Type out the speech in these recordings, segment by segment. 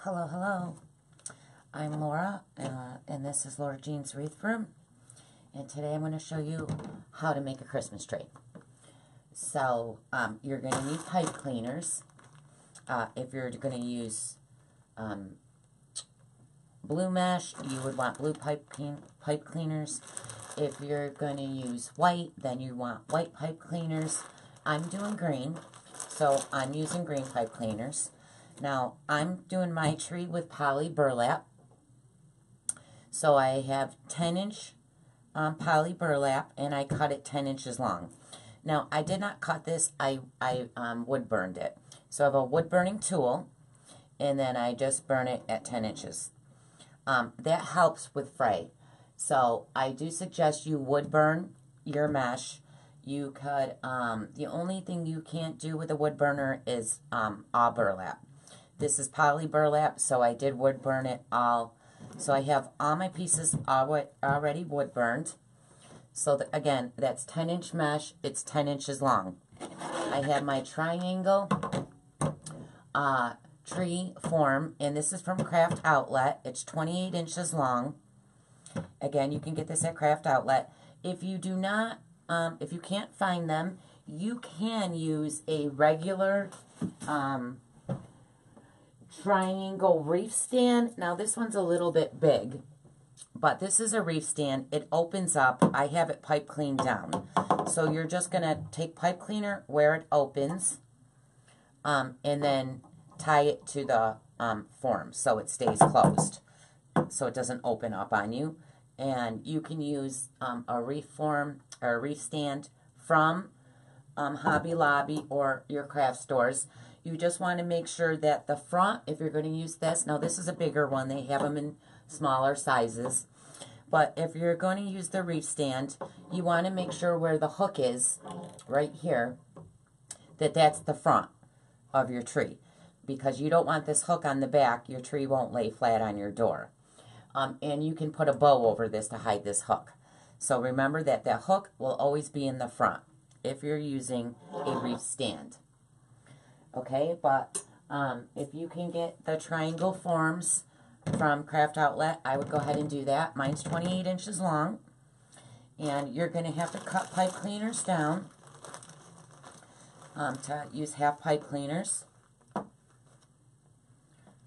Hello, hello. I'm Laura, and this is Laura Jean's Wreath Room. And today I'm going to show you how to make a Christmas tree. So, you're going to need pipe cleaners. If you're going to use blue mesh, you would want blue pipe cleaners. If you're going to use white, then you want white pipe cleaners. I'm doing green, so I'm using green pipe cleaners. Now, I'm doing my tree with poly burlap. So I have 10-inch poly burlap, and I cut it 10 inches long. Now, I did not cut this. I wood burned it. So I have a wood burning tool, and then I just burn it at 10 inches. That helps with fray. So I do suggest you wood burn your mesh. You could, the only thing you can't do with a wood burner is all burlap. This is poly burlap, so I did wood burn it all. So I have all my pieces already wood burned. So again, that's 10-inch mesh. It's 10 inches long. I have my triangle tree form, and this is from Craft Outlet. It's 28 inches long. Again, you can get this at Craft Outlet. If you do not, if you can't find them, you can use a regular triangle reef stand. Now this one's a little bit big, but this is a reef stand. It opens up. I have it pipe cleaned down. So you're just going to take pipe cleaner where it opens, and then tie it to the form so it stays closed, so it doesn't open up on you. And you can use a reef form or a reef stand from Hobby Lobby or your craft stores. You just want to make sure that the front, if you're going to use this, now this is a bigger one. They have them in smaller sizes. But if you're going to use the reef stand, you want to make sure where the hook is, right here, that's the front of your tree. Because you don't want this hook on the back. Your tree won't lay flat on your door. And you can put a bow over this to hide this hook. So remember that the hook will always be in the front if you're using a reef stand. Okay, but if you can get the triangle forms from Craft Outlet, I would go ahead and do that. Mine's 28 inches long. And you're going to have to cut pipe cleaners down to use half pipe cleaners.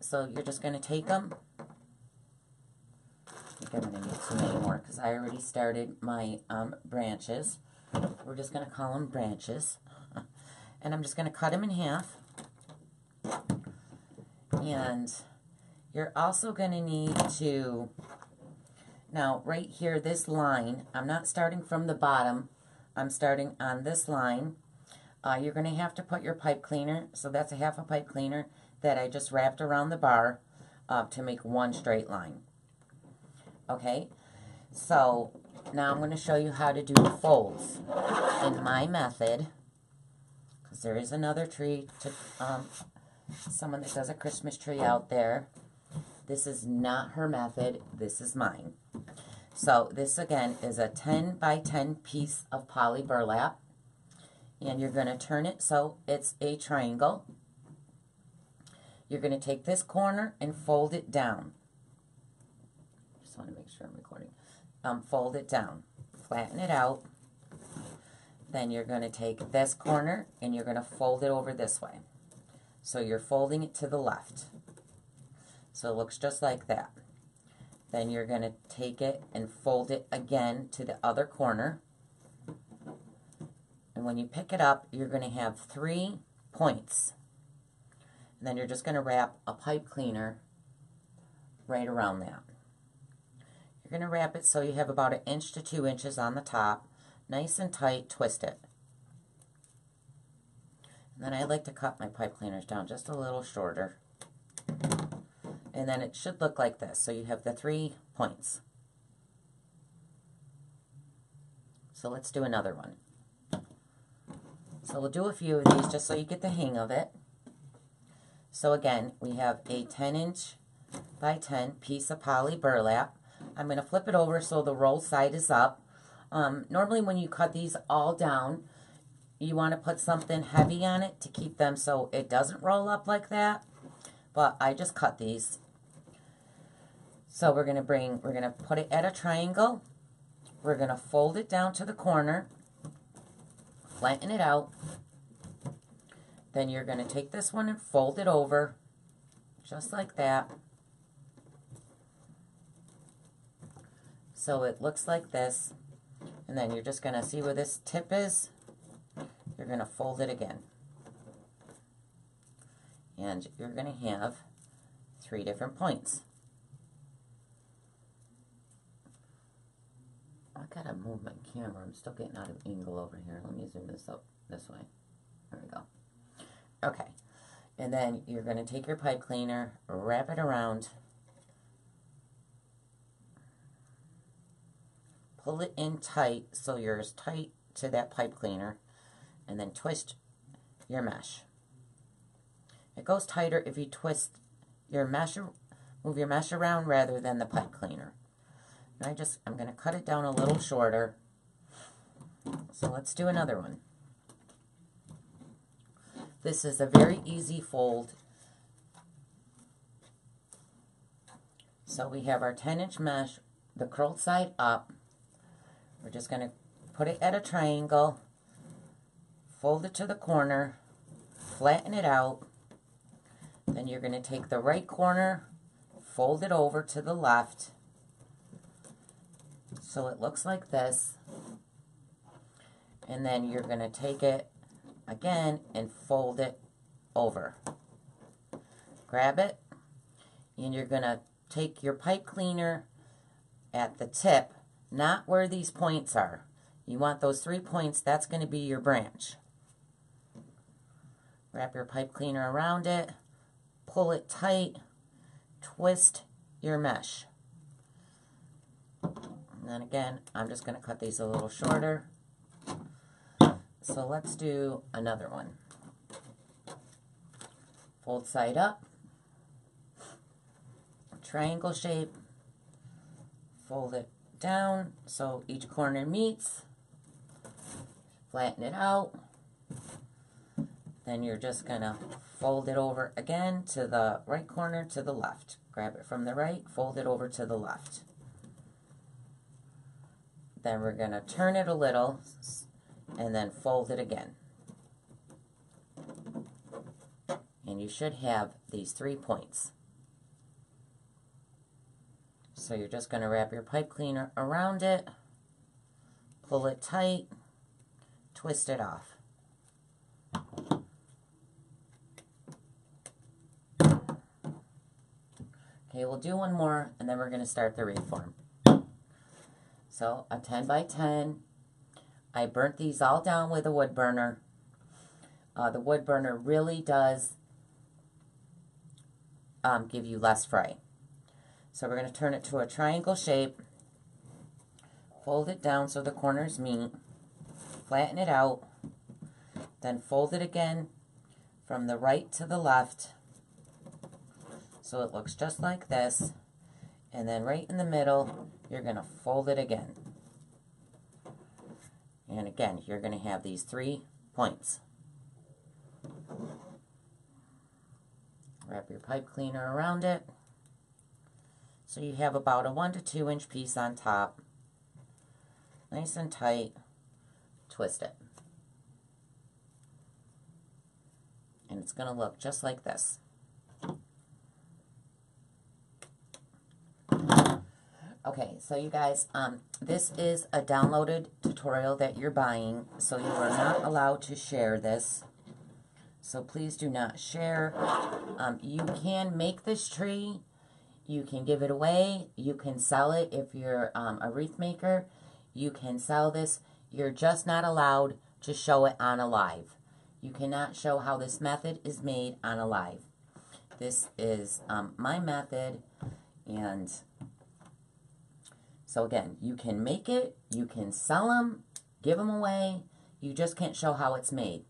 So you're just going to take them. I think I'm going to need too many more because I already started my branches. We're just going to call them branches. And I'm just going to cut them in half. And you're also going to need to, now right here, this line, I'm not starting from the bottom. I'm starting on this line. You're going to have to put your pipe cleaner, so that's a half a pipe cleaner that I just wrapped around the bar to make one straight line. Okay, so now I'm going to show you how to do the folds in my method, because there is another tree to someone that does a Christmas tree out there. This is not her method. This is mine. So this again is a 10 by 10 piece of poly burlap, and you're going to turn it so it's a triangle. You're going to take this corner and fold it down. Just want to make sure I'm recording. Fold it down, flatten it out. Then you're going to take this corner and you're going to fold it over this way. So you're folding it to the left. So it looks just like that. Then you're going to take it and fold it again to the other corner. And when you pick it up, you're going to have 3 points. And then you're just going to wrap a pipe cleaner right around that. You're going to wrap it so you have about 1 inch to 2 inches on the top. Nice and tight, twist it. And then I like to cut my pipe cleaners down just a little shorter. And then it should look like this. So you have the 3 points. So let's do another one. So we'll do a few of these just so you get the hang of it. So again, we have a 10-inch by 10 piece of poly burlap. I'm going to flip it over so the roll side is up. Normally when you cut these all down, you want to put something heavy on it to keep them so it doesn't roll up like that. but I just cut these. So we're going to put it at a triangle. We're going to fold it down to the corner, flatten it out. Then you're going to take this one and fold it over, just like that. So it looks like this. And then you're just going to see where this tip is. You're going to fold it again. And you're going to have 3 different points. I gotta move my camera. I'm still getting out of angle over here. Let me zoom this up this way. There we go. Okay. And then you're going to take your pipe cleaner, wrap it around, pull it in tight so you're as tight to that pipe cleaner, and then twist your mesh. It goes tighter if you twist your mesh, move your mesh around rather than the pipe cleaner. And I'm going to cut it down a little shorter. So let's do another one. This is a very easy fold. So we have our 10-inch mesh, the curled side up. We're just going to put it at a triangle, fold it to the corner, flatten it out. Then you're going to take the right corner, fold it over to the left. So it looks like this. And then you're going to take it again and fold it over. Grab it, and you're going to take your pipe cleaner at the tip, not where these points are. You want those 3 points, that's going to be your branch. Wrap your pipe cleaner around it, pull it tight, twist your mesh. And then again, I'm just going to cut these a little shorter. So let's do another one. Fold side up, triangle shape, fold it down so each corner meets, flatten it out. Then you're just going to fold it over again to the right corner to the left. Grab it from the right, fold it over to the left. Then we're going to turn it a little and then fold it again. And you should have these 3 points. So you're just going to wrap your pipe cleaner around it, pull it tight, twist it off. Okay, we'll do one more and then we're going to start the reform. So a 10 by 10. I burnt these all down with a wood burner. The wood burner really does give you less fray. So we're going to turn it to a triangle shape, fold it down so the corners meet, flatten it out, then fold it again from the right to the left so it looks just like this, and then right in the middle you're going to fold it again. And again, you're going to have these 3 points. Wrap your pipe cleaner around it. So you have about a 1 to 2 inch piece on top. Nice and tight. Twist it. And it's going to look just like this. Okay, so you guys, this is a downloaded tutorial that you're buying, so you are not allowed to share this. So please do not share. You can make this tree. You can give it away. You can sell it if you're a wreath maker. You can sell this. You're just not allowed to show it on a live. You cannot show how this method is made on a live. This is my method, and so again, you can make it, you can sell them, give them away. You just can't show how it's made.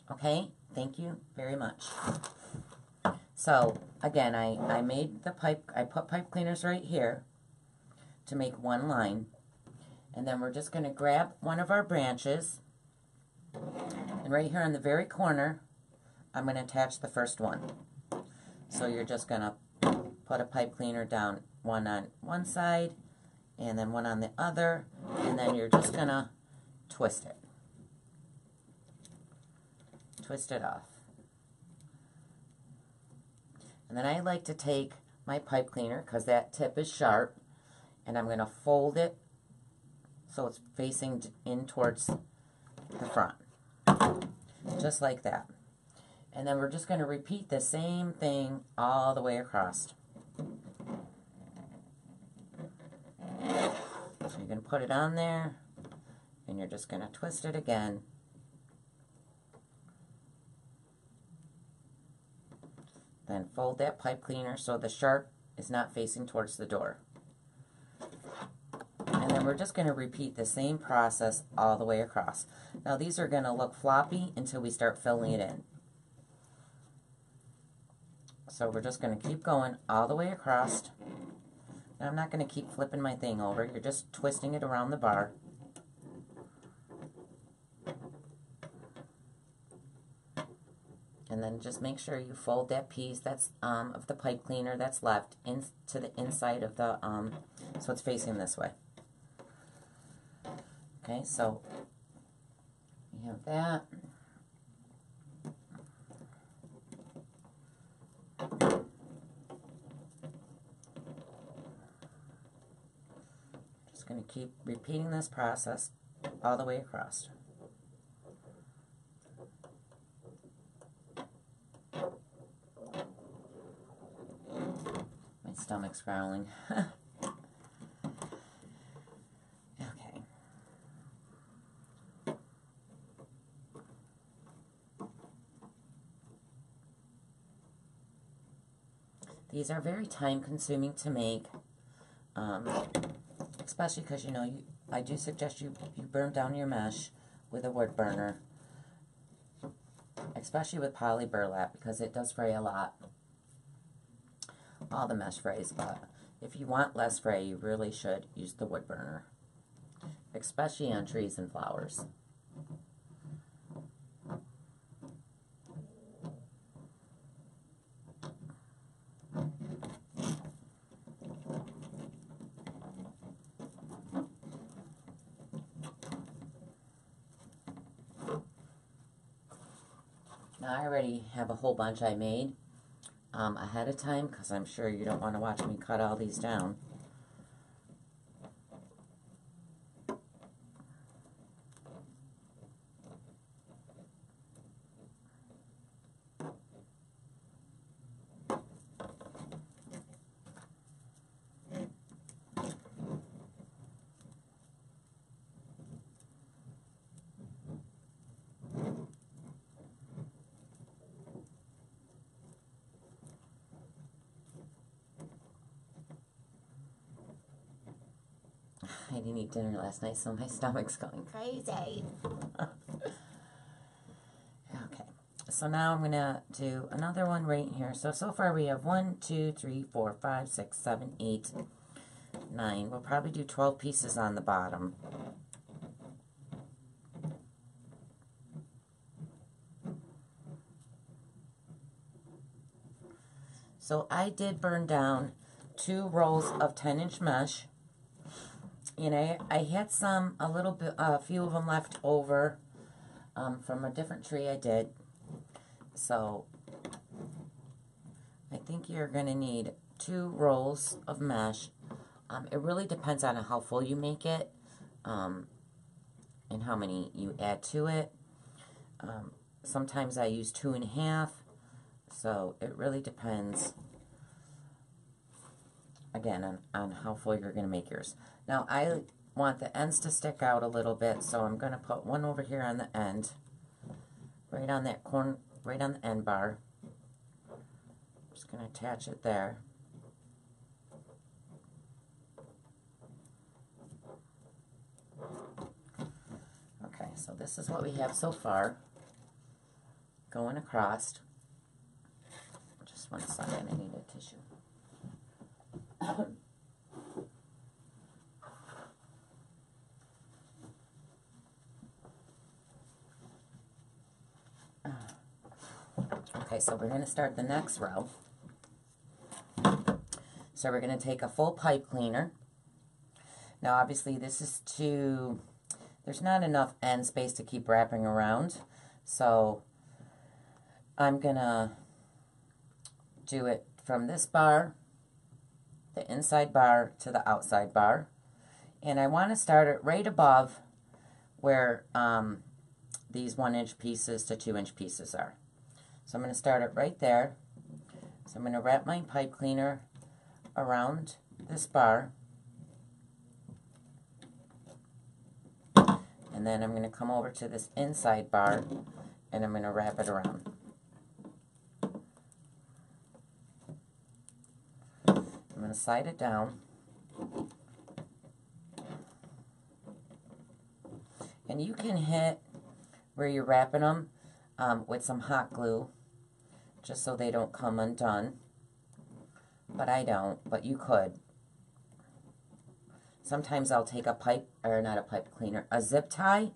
Okay? Thank you very much. So again, I made the pipe. I put pipe cleaners right here to make one line, and then we're just going to grab one of our branches, and right here on the very corner, I'm going to attach the first one. So you're just going to put a pipe cleaner down, one on one side and then one on the other, and then you're just going to twist it. Twist it off. And then I like to take my pipe cleaner, because that tip is sharp, and I'm going to fold it so it's facing in towards the front. Just like that. And then we're just going to repeat the same thing all the way across. So you're going to put it on there, and you're just going to twist it again. Then fold that pipe cleaner so the sharp is not facing towards the door. And then we're just going to repeat the same process all the way across. Now these are going to look floppy until we start filling it in. So we're just going to keep going all the way across. Now I'm not going to keep flipping my thing over. You're just twisting it around the bar. And then just make sure you fold that piece that's of the pipe cleaner that's left into the inside of the, so it's facing this way. Okay, so we have that. Just going to keep repeating this process all the way across. My stomach's growling. Okay. These are very time consuming to make, especially because, you know, I do suggest you burn down your mesh with a wood burner, especially with poly burlap, because it does fray a lot. All the mesh frays, but if you want less fray, you really should use the wood burner, especially on trees and flowers. Now I already have a whole bunch I made ahead of time, because I'm sure you don't want to watch me cut all these down. I didn't eat dinner last night, so my stomach's going crazy. Okay, so now I'm going to do another one right here. So far we have 1, 2, 3, 4, 5, 6, 7, 8, 9. We'll probably do 12 pieces on the bottom. So I did burn down 2 rolls of 10-inch mesh. You know, I had a few of them left over from a different tree I did. So I think you're going to need 2 rolls of mesh. It really depends on how full you make it and how many you add to it. Sometimes I use 2 1/2. So it really depends, again, on how full you're going to make yours. Now, I want the ends to stick out a little bit, so I'm going to put one over here on the end, right on that corner, right on the end bar. I'm just going to attach it there. Okay, so this is what we have so far, going across. Just 1 second, I need a tissue. Okay, so we're going to start the next row. So we're going to take a full pipe cleaner. Now obviously this is too, there's not enough end space to keep wrapping around. So I'm going to do it from this bar, the inside bar, to the outside bar. And I want to start it right above where these 1-inch pieces to 2-inch pieces are. So I'm going to start it right there. So I'm going to wrap my pipe cleaner around this bar. And then I'm going to come over to this inside bar and I'm going to wrap it around. I'm going to slide it down. And you can hit where you're wrapping them with some hot glue, just so they don't come undone. But I don't, but you could. Sometimes I'll take a pipe, or not a pipe cleaner, a zip tie.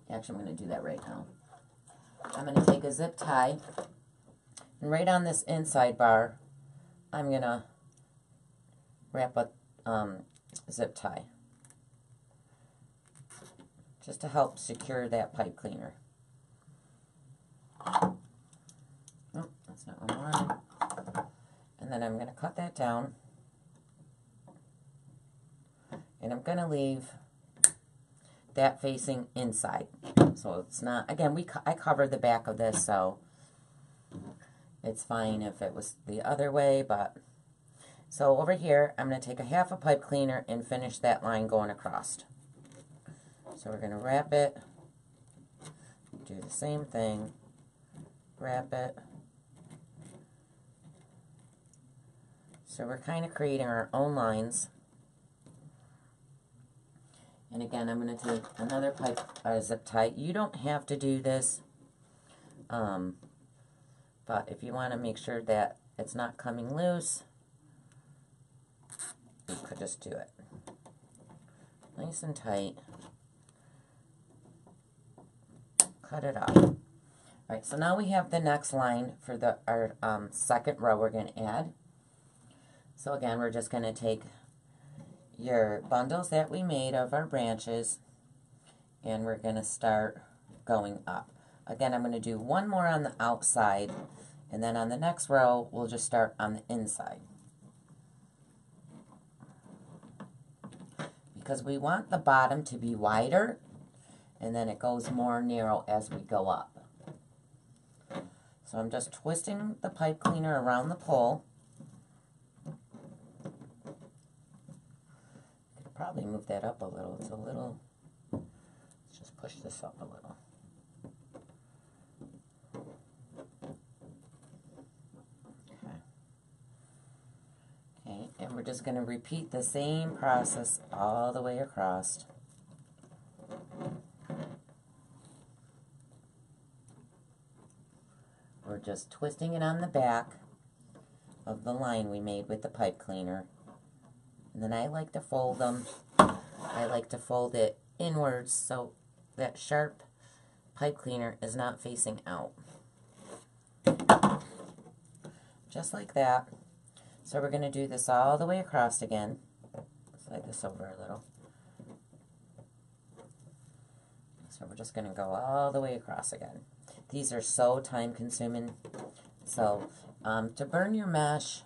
Actually, I'm going to do that right now. I'm going to take a zip tie, and right on this inside bar, I'm going to wrap a zip tie, just to help secure that pipe cleaner. Oh, that's not what I wanted. And then I'm going to cut that down. And I'm going to leave that facing inside. So it's not, again, I covered the back of this, so it's fine if it was the other way, but... So over here, I'm going to take a half a pipe cleaner and finish that line going across. So we're going to wrap it, do the same thing, wrap it. So we're kind of creating our own lines. And again, I'm going to take another pipe zip tie. You don't have to do this, but if you want to make sure that it's not coming loose, you could just do it. Nice and tight. Cut it off. Alright, so now we have the next line for our second row we're going to add. So again, we're just going to take your bundles that we made of our branches, and we're going to start going up. Again, I'm going to do one more on the outside, and then on the next row, we'll just start on the inside. Because we want the bottom to be wider, and then it goes more narrow as we go up. So I'm just twisting the pipe cleaner around the pole. Probably move that up a little. It's a little, let's just push this up a little. Okay, and we're just going to repeat the same process all the way across. We're just twisting it on the back of the line we made with the pipe cleaner. And then I like to fold them. I like to fold it inwards so that sharp pipe cleaner is not facing out. Just like that. So we're going to do this all the way across again. Slide this over a little. So we're just going to go all the way across again. These are so time consuming. So to burn your mesh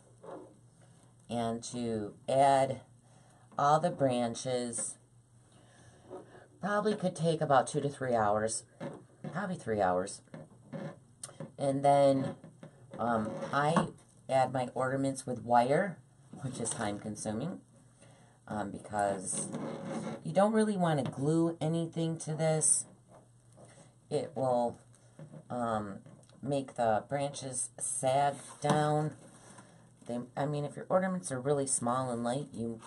and to add all the branches probably could take about 2 to 3 hours, probably 3 hours. And then I add my ornaments with wire, which is time consuming, because you don't really want to glue anything to this. It will make the branches sag down. I mean, if your ornaments are really small and light, you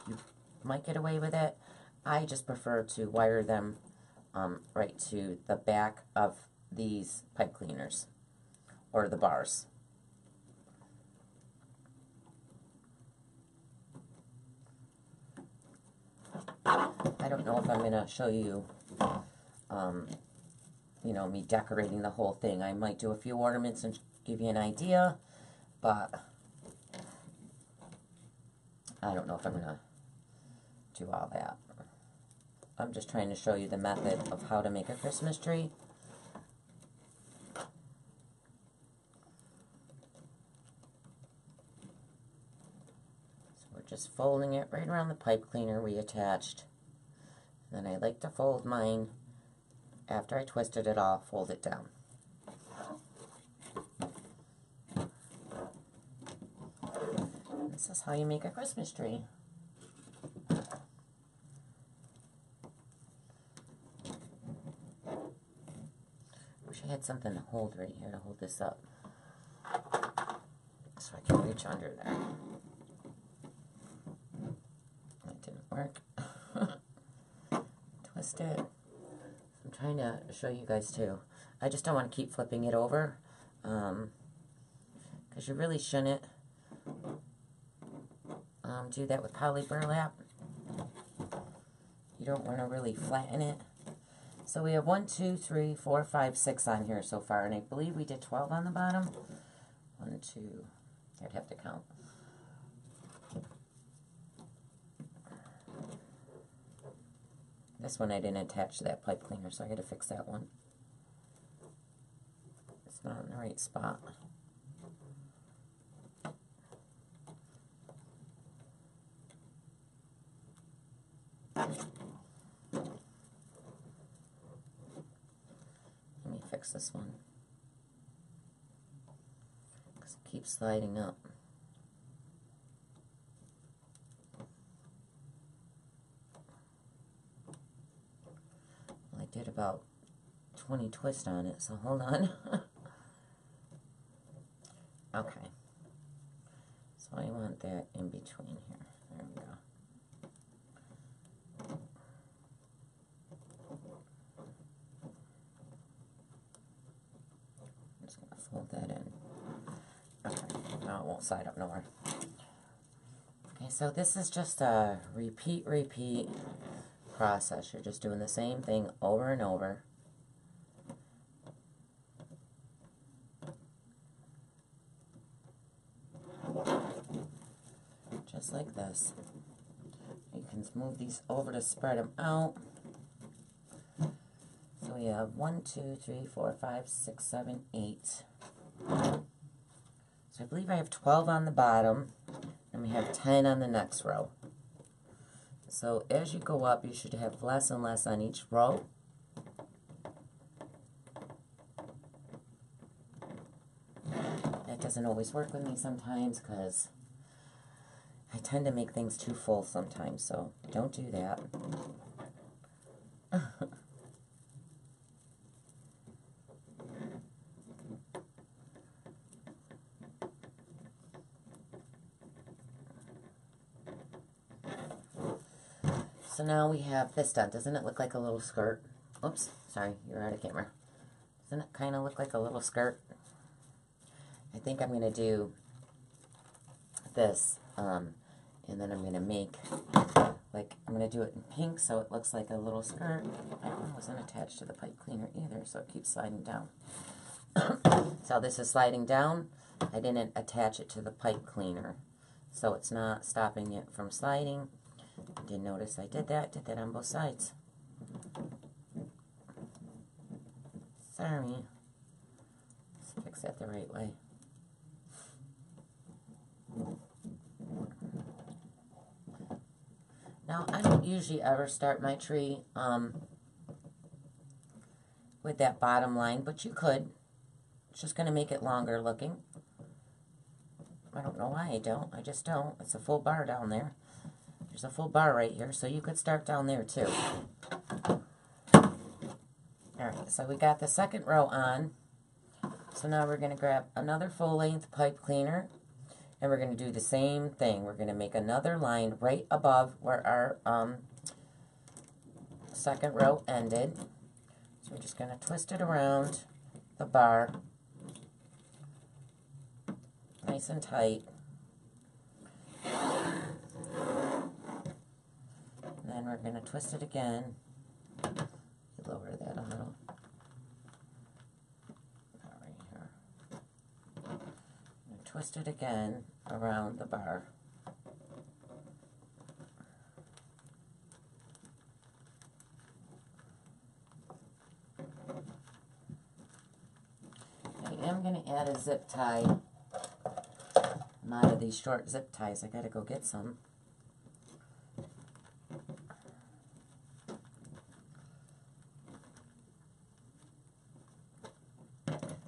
might get away with it. I just prefer to wire them right to the back of these pipe cleaners, or the bars. I don't know if I'm going to show you, you know, me decorating the whole thing. I might do a few ornaments and give you an idea, but I don't know if I'm going to do all that. I'm just trying to show you the method of how to make a Christmas tree. So we're just folding it right around the pipe cleaner we attached. And then I like to fold mine after I twisted it off, fold it down. This is how you make a Christmas tree. Wish I had something to hold right here to hold this up, so I can reach under there. That didn't work. Twist it. I'm trying to show you guys too. I just don't want to keep flipping it over, because you really shouldn't do that with poly burlap. You don't want to really flatten it. So we have 1, 2, 3, 4, 5, 6 on here so far, and I believe we did 12 on the bottom. 1, 2, I'd have to count. This one I didn't attach to that pipe cleaner, so I got to fix that one. It's not in the right spot. Let me fix this one, because it keeps sliding up. Well, I did about 20 twists on it, so hold on. Okay. So I want that in between here. There we go. I'm just going to fold that in. Okay. Now it won't slide up nowhere. Okay, so this is just a repeat process. You're just doing the same thing over and over. Just like this. You can move these over to spread them out. So we have 1, 2, 3, 4, 5, 6, 7, 8. So I believe I have 12 on the bottom, and we have 10 on the next row. So as you go up, you should have less and less on each row. That doesn't always work with me sometimes, because I tend to make things too full sometimes, so don't do that. So now we have this done. Doesn't it look like a little skirt? Oops, sorry, you're out of camera. Doesn't it kind of look like a little skirt? I think I'm going to do this, and then I'm going to make, like, I'm going to do it in pink so it looks like a little skirt. That one wasn't attached to the pipe cleaner either, so it keeps sliding down. So this is sliding down. I didn't attach it to the pipe cleaner, so it's not stopping it from sliding. Didn't notice I did that on both sides. Sorry. Let's fix that the right way. Now, I don't usually ever start my tree with that bottom line, but you could. It's just going to make it longer looking. I don't know why I don't. I just don't. It's a full bar down there. There's a full bar right here, so you could start down there too. Alright, so we got the second row on. So now we're going to grab another full-length pipe cleaner, and we're going to do the same thing. We're going to make another line right above where our second row ended. So we're just going to twist it around the bar, nice and tight. And then we're going to twist it again. Lower that a little. Right here. And twist it again around the bar. am going to add a zip tie. I'm out of these short zip ties. I got to go get some.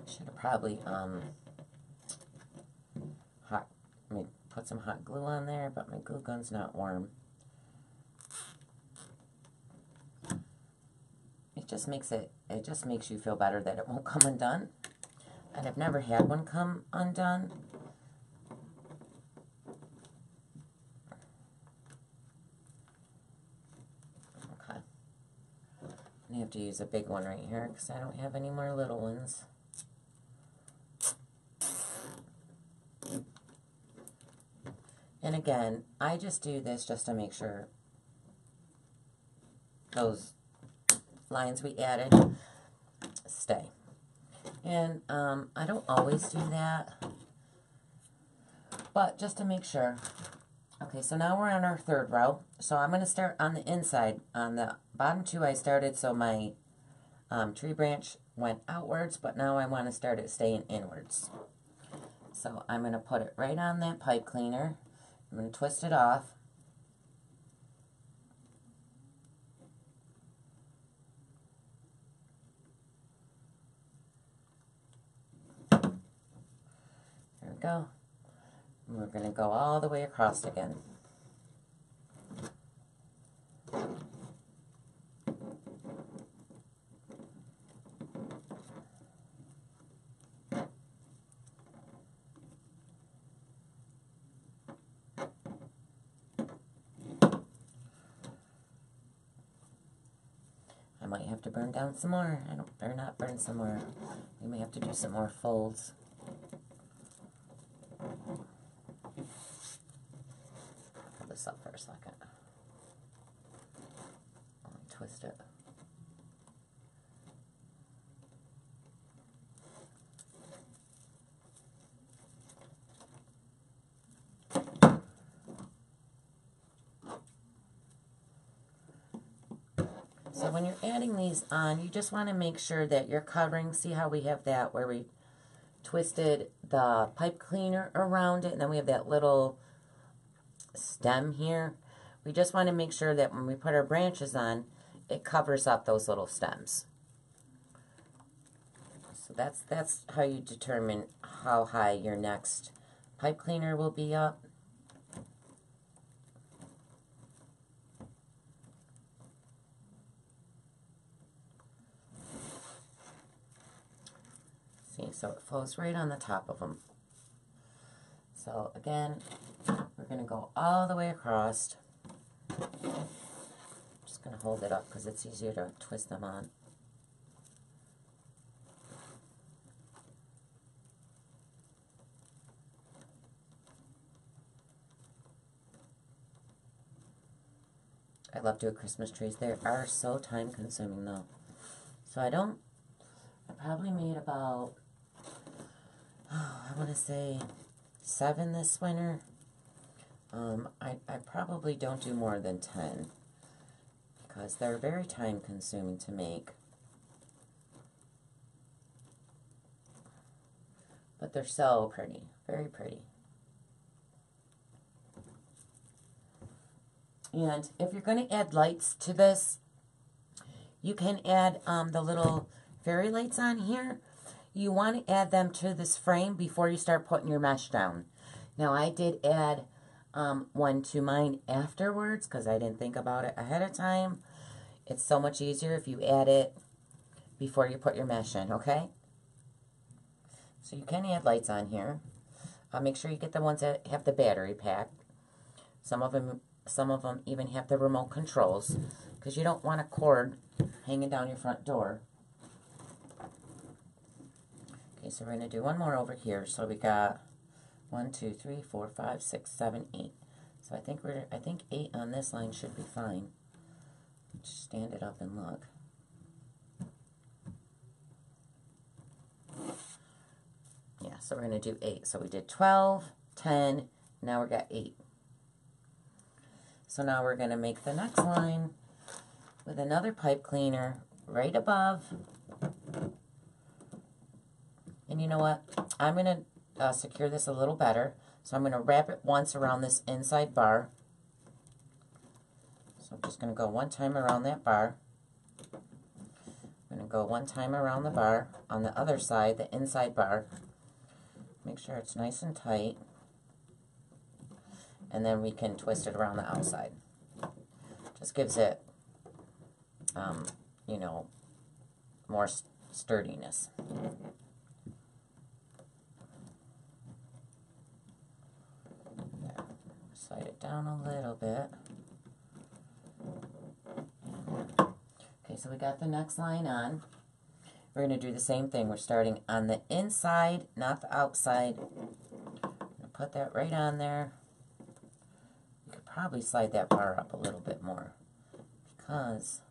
Should have probably put some hot glue on there, but my glue gun's not warm. It just makes you feel better that it won't come undone. And I've never had one come undone. Okay. I have to use a big one right here because I don't have any more little ones. And again, I just do this just to make sure those lines we added stay. And I don't always do that, but just to make sure. Okay, so now we're on our third row. So I'm going to start on the inside. On the bottom two I started so my tree branch went outwards, but now I want to start it staying inwards. So I'm going to put it right on that pipe cleaner. I'm going to twist it off. There we go. And we're going to go all the way across again. I might have to burn down some more. Better not burn some more. We may have to do some more folds. Pull this up for a second. Let me twist it. So when you're adding these on, you just want to make sure that you're covering. See how we have that where we twisted the pipe cleaner around it, and then we have that little stem here. We just want to make sure that when we put our branches on, it covers up those little stems. So that's how you determine how high your next pipe cleaner will be up. See, so it flows right on the top of them. So again, we're going to go all the way across. Just going to hold it up because it's easier to twist them on. I love doing Christmas trees. They are so time consuming though. So I probably made about, I want to say 7 this winter. I probably don't do more than 10 because they're very time consuming to make. But they're so pretty, very pretty. And if you're going to add lights to this, you can add the little fairy lights on here. You want to add them to this frame before you start putting your mesh down. Now I did add one to mine afterwards because I didn't think about it ahead of time. It's so much easier if you add it before you put your mesh in, okay? So you can add lights on here. Make sure you get the ones that have the battery pack. Some of them even have the remote controls because you don't want a cord hanging down your front door. Okay, so we're going to do one more over here. So we got 1, 2, 3, 4, 5, 6, 7, 8. So I think 8 on this line should be fine. Just stand it up and look. Yeah, so we're going to do 8. So we did 12, 10, now we got 8. So now we're going to make the next line with another pipe cleaner right above. And you know what? I'm going to secure this a little better. So I'm going to wrap it once around this inside bar. So I'm just going to go one time around that bar. I'm going to go one time around the bar on the other side, the inside bar. Make sure it's nice and tight. And then we can twist it around the outside. Just gives it, you know, more sturdiness. There. Slide it down a little bit. Okay, so we got the next line on. We're going to do the same thing. We're starting on the inside, not the outside. I'm going to put that right on there. You could probably slide that bar up a little bit more because,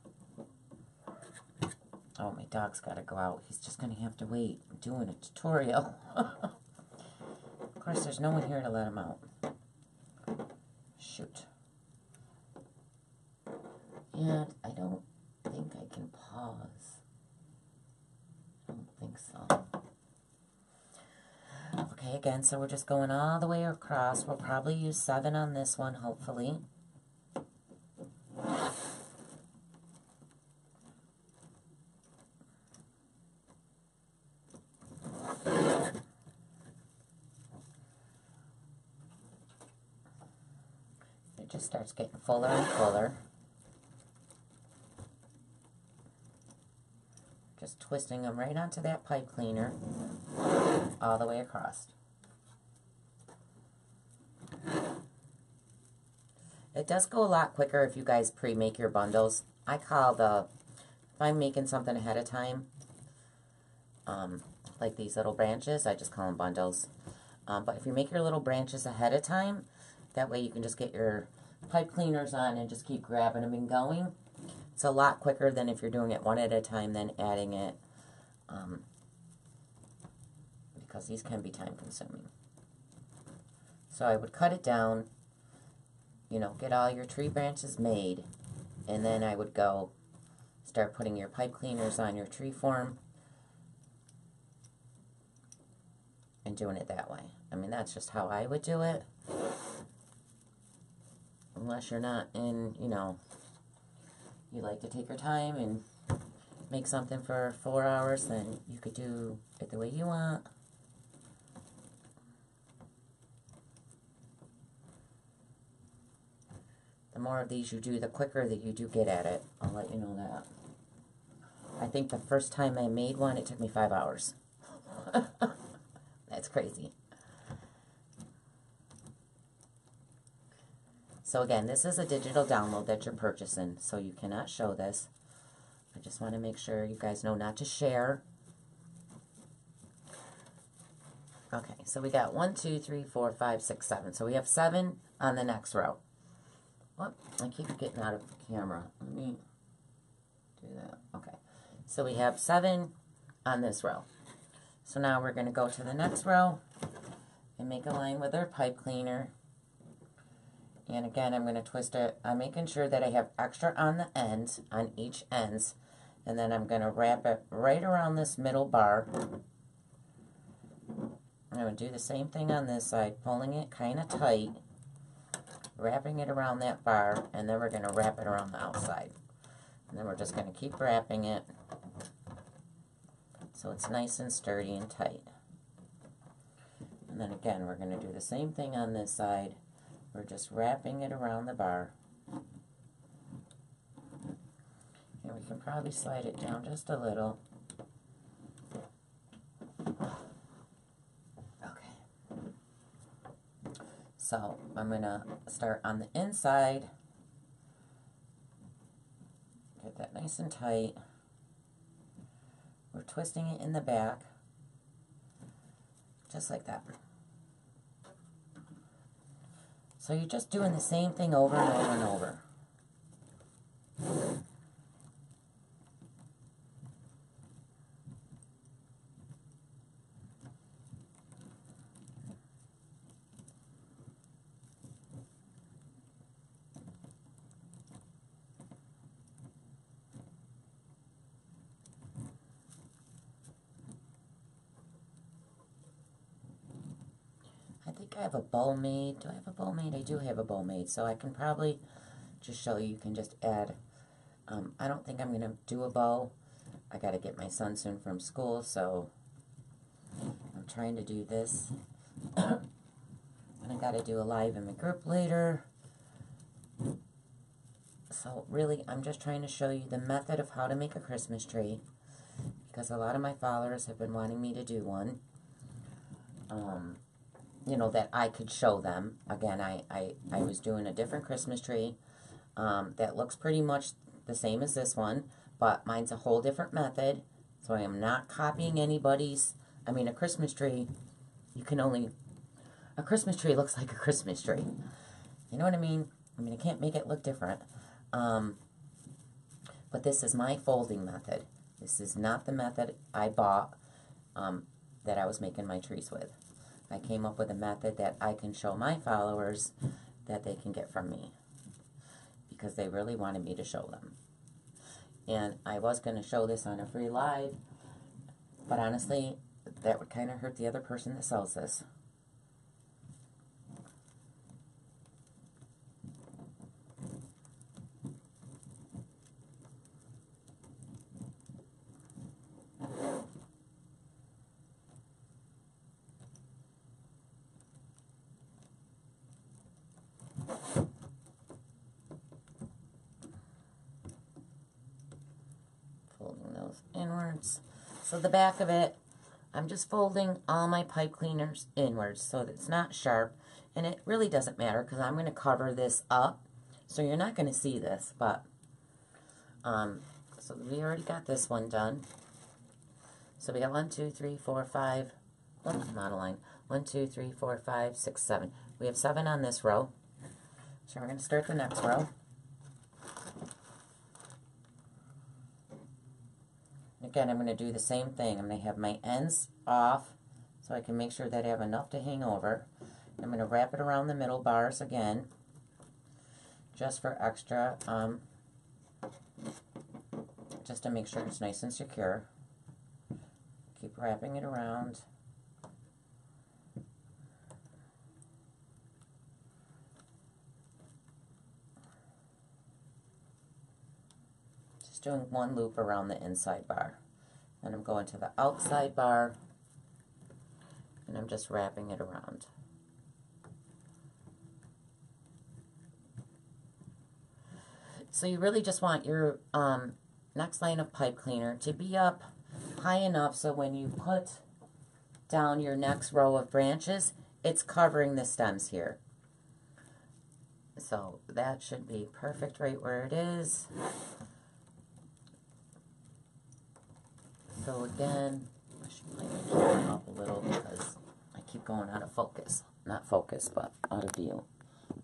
oh, my dog's got to go out. He's just going to have to wait. I'm doing a tutorial. Of course, there's no one here to let him out. Shoot. And I don't think I can pause. I don't think so. Okay, again, so we're just going all the way across. We'll probably use 7 on this one, hopefully. It just starts getting fuller and fuller. Just twisting them right onto that pipe cleaner all the way across. It does go a lot quicker if you guys pre-make your bundles. I call if I'm making something ahead of time, like these little branches, I just call them bundles. But if you make your little branches ahead of time, that way you can just get your pipe cleaners on and just keep grabbing them and going. It's a lot quicker than if you're doing it one at a time, then adding it, because these can be time consuming. So I would cut it down, you know, get all your tree branches made, and then I would go start putting your pipe cleaners on your tree form and doing it that way. I mean, that's just how I would do it. Unless you're not in, you know, you like to take your time and make something for 4 hours, then you could do it the way you want. The more of these you do, the quicker that you do get at it. I'll let you know that. I think the first time I made one, it took me 5 hours. That's crazy. So again, this is a digital download that you're purchasing, so you cannot show this. I just want to make sure you guys know not to share. Okay, so we got 1, 2, 3, 4, 5, 6, 7. So we have 7 on the next row. Oh, I keep getting out of the camera. Let me do that. Okay, so we have 7 on this row. So now we're going to go to the next row and make a line with our pipe cleaner. And again, I'm going to twist it. I'm making sure that I have extra on the ends, on each ends. And then I'm going to wrap it right around this middle bar. I'm going to do the same thing on this side, pulling it kind of tight, wrapping it around that bar, and then we're going to wrap it around the outside. And then we're just going to keep wrapping it so it's nice and sturdy and tight. And then again, we're going to do the same thing on this side. We're just wrapping it around the bar. And we can probably slide it down just a little. Okay. So I'm going to start on the inside. Get that nice and tight. We're twisting it in the back. Just like that. So you're just doing the same thing over and over and over. think I have a bow made. Do I have a bow made? I do have a bow made, so I can probably just show you. You can just add. I don't think I'm going to do a bow. I got to get my son soon from school, so I'm trying to do this. And I got to do a live in my group later. So really, I'm just trying to show you the method of how to make a Christmas tree, because a lot of my followers have been wanting me to do one. You know, that I could show them. Again, I was doing a different Christmas tree that looks pretty much the same as this one, but mine's a whole different method, so I am not copying anybody's. I mean, a Christmas tree, a Christmas tree looks like a Christmas tree. You know what I mean? I mean, I can't make it look different. But this is my folding method. This is not the method I bought that I was making my trees with. I came up with a method that I can show my followers that they can get from me, because they really wanted me to show them. And I was going to show this on a free live, but honestly, that would kind of hurt the other person that sells this. Folding those inwards. So the back of it, I'm just folding all my pipe cleaners inwards so that it's not sharp. And it really doesn't matter because I'm going to cover this up. So you're not going to see this, but so we already got this one done. So we got 1, 2, 3, 4, 5. Oh, not a line. 1, 2, 3, 4, 5, 6, 7. We have 7 on this row. So we're going to start the next row. Again, I'm going to do the same thing. I'm going to have my ends off so I can make sure that I have enough to hang over. I'm going to wrap it around the middle bars again, just for extra, just to make sure it's nice and secure. Keep wrapping it around. Just doing one loop around the inside bar. And I'm going to the outside bar, and I'm just wrapping it around. So you really just want your next line of pipe cleaner to be up high enough so when you put down your next row of branches, it's covering the stems here. So that should be perfect right where it is. So again, I should point my camera up a little because I keep going out of focus. Not focus, but out of view.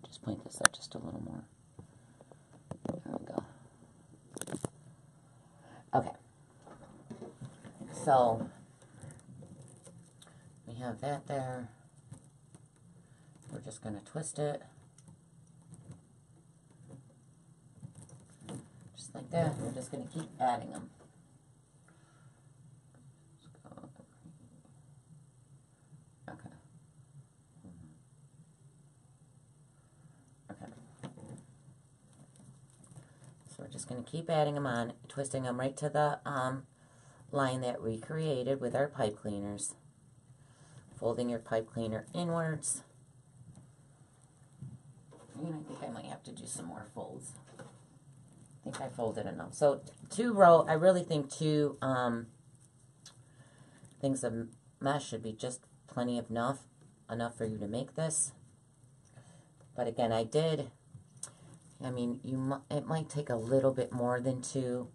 Just point this up just a little more. There we go. Okay. So we have that there. We're just going to twist it. Just like that. We're just going to keep adding them. Okay. Okay. So we're just going to keep adding them on, twisting them right to the line that we created with our pipe cleaners. Folding your pipe cleaner inwards. And I think I might have to do some more folds. I think I folded enough. So I really think 2 things of mesh should be just plenty of enough for you to make this. But again, I mean, it might take a little bit more than 2.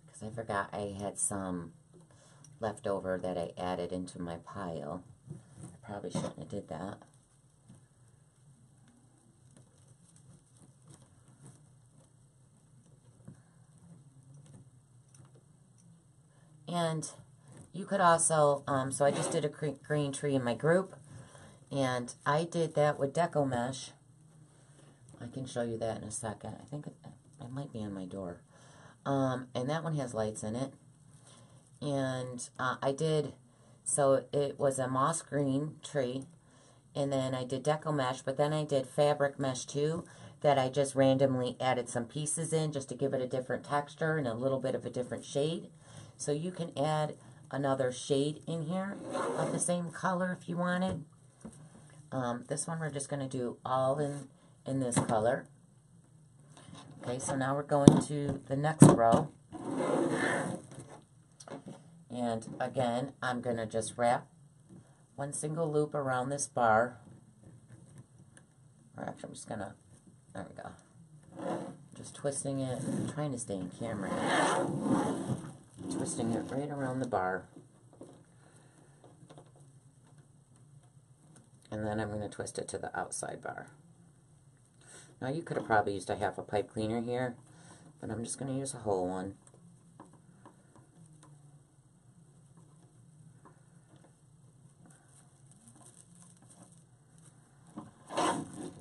Because I forgot I had some left over that I added into my pile. I probably shouldn't have did that. And you could also, so I just did a green tree in my group, and I did that with Deco Mesh. I can show you that in a second. I think It might be on my door. And that one has lights in it. And I did, so it was a moss green tree. And then I did deco mesh, but then I did fabric mesh too, that I just randomly added some pieces in just to give it a different texture and a little bit of a different shade. So you can add another shade in here of the same color if you wanted. This one we're just going to do all in this color. Okay, so now we're going to the next row. And again, I'm going to just wrap one single loop around this bar. Or actually, I'm just going to, there we go. Just twisting it, I'm trying to stay in camera. Twisting it right around the bar. And then I'm going to twist it to the outside bar. Now you could have probably used a half a pipe cleaner here, but I'm just going to use a whole one.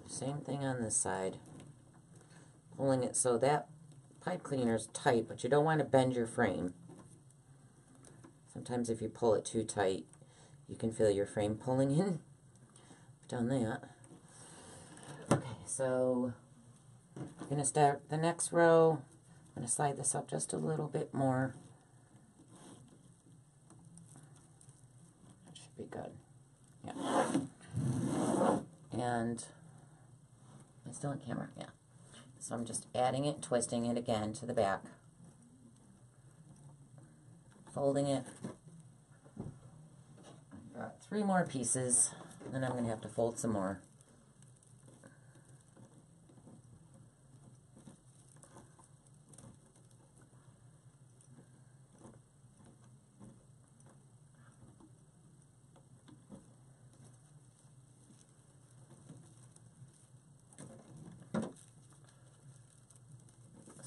Same thing on this side. Pulling it so that pipe cleaner is tight, but you don't want to bend your frame. Sometimes if you pull it too tight, you can feel your frame pulling in. I've done that. Okay, so I'm going to start the next row. I'm going to slide this up just a little bit more. That should be good. Yeah. And am I still on camera? Yeah. So I'm just adding it, twisting it again to the back. Folding it. Got 3 more pieces, and then I'm going to have to fold some more.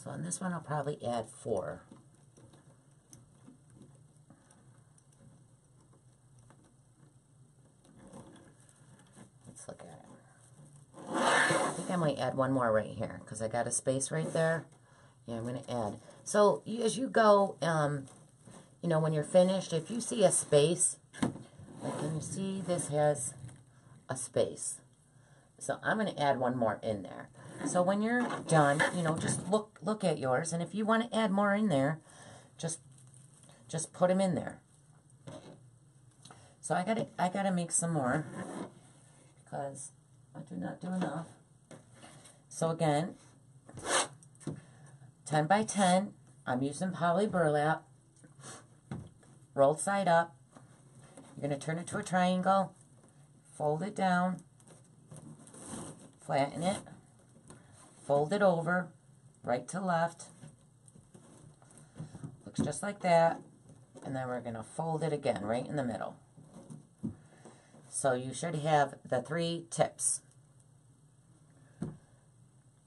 So on this one, I'll probably add 4. Let's look at it. I think I might add 1 more right here because I got a space right there. Yeah, I'm going to add. So as you go, you know, when you're finished, if you see a space, like can you see this has a space? So I'm going to add 1 more in there. So when you're done, you know, just look at yours, and if you want to add more in there, just put them in there. So I gotta make some more because I do not do enough. So again, 10 by 10. I'm using poly burlap, rolled side up. You're going to turn it to a triangle, fold it down, flatten it, fold it over, right to left. Looks just like that. And then we're going to fold it again, right in the middle. So you should have the 3 tips.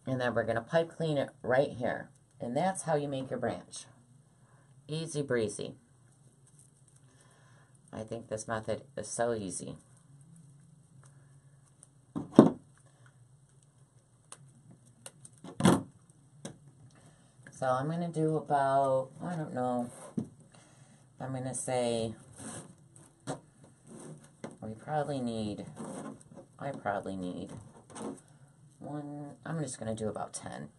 And then we're going to pipe clean it right here. And that's how you make your branch. Easy breezy. I think this method is so easy. So I'm going to do about, I don't know, I'm going to say, I probably need 1, I'm just going to do about 10.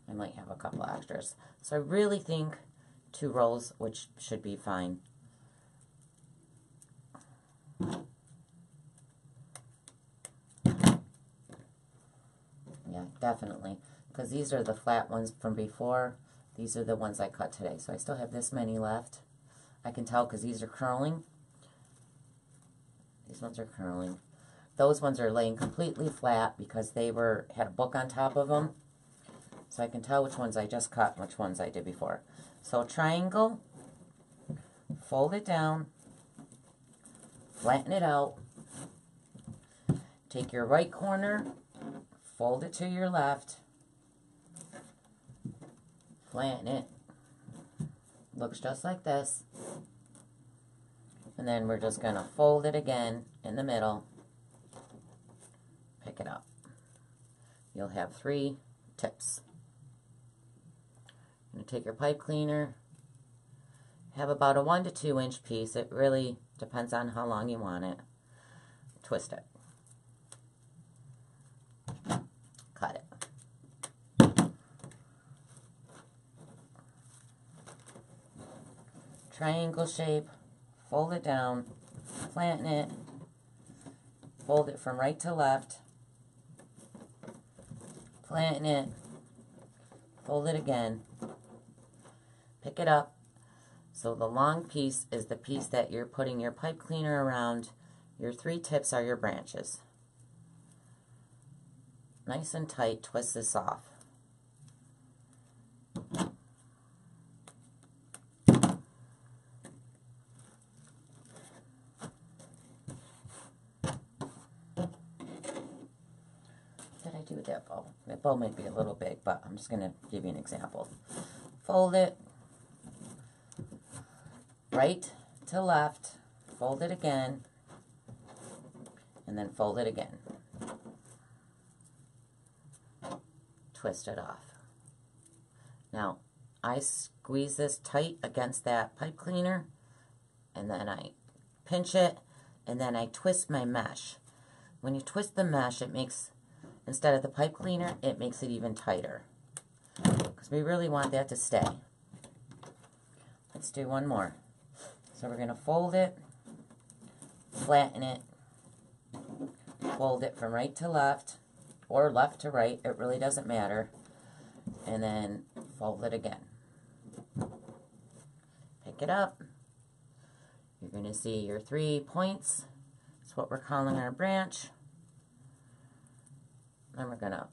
I might have a couple extras. So I really think 2 rolls, which should be fine. Yeah, definitely. Because these are the flat ones from before. These are the ones I cut today. So I still have this many left. I can tell because these are curling. These ones are curling. Those ones are laying completely flat because they had a book on top of them. So I can tell which ones I just cut and which ones I did before. So triangle, fold it down, flatten it out. Take your right corner, fold it to your left, flatten it. Looks just like this. And then we're just going to fold it again in the middle. Pick it up. You'll have 3 tips. You're going to take your pipe cleaner, have about a 1 to 2 inch piece. It really depends on how long you want it. Twist it. Cut it. Triangle shape, fold it down, flatten it, fold it from right to left, flatten it, fold it again, pick it up. So the long piece is the piece that you're putting your pipe cleaner around. Your 3 tips are your branches. Nice and tight, twist this off. Did I do with that bow? That bow might be a little big, but I'm just going to give you an example. Fold it right to left, fold it again, and then fold it again. Twist it off. Now, I squeeze this tight against that pipe cleaner, and then I pinch it, and then I twist my mesh. When you twist the mesh, it makes, instead of the pipe cleaner, it makes it even tighter. Because we really want that to stay. Let's do one more. So we're going to fold it, flatten it, fold it from right to left, or left to right, it really doesn't matter, and then fold it again. Pick it up. You're going to see your 3 points. That's what we're calling our branch. Then we're going to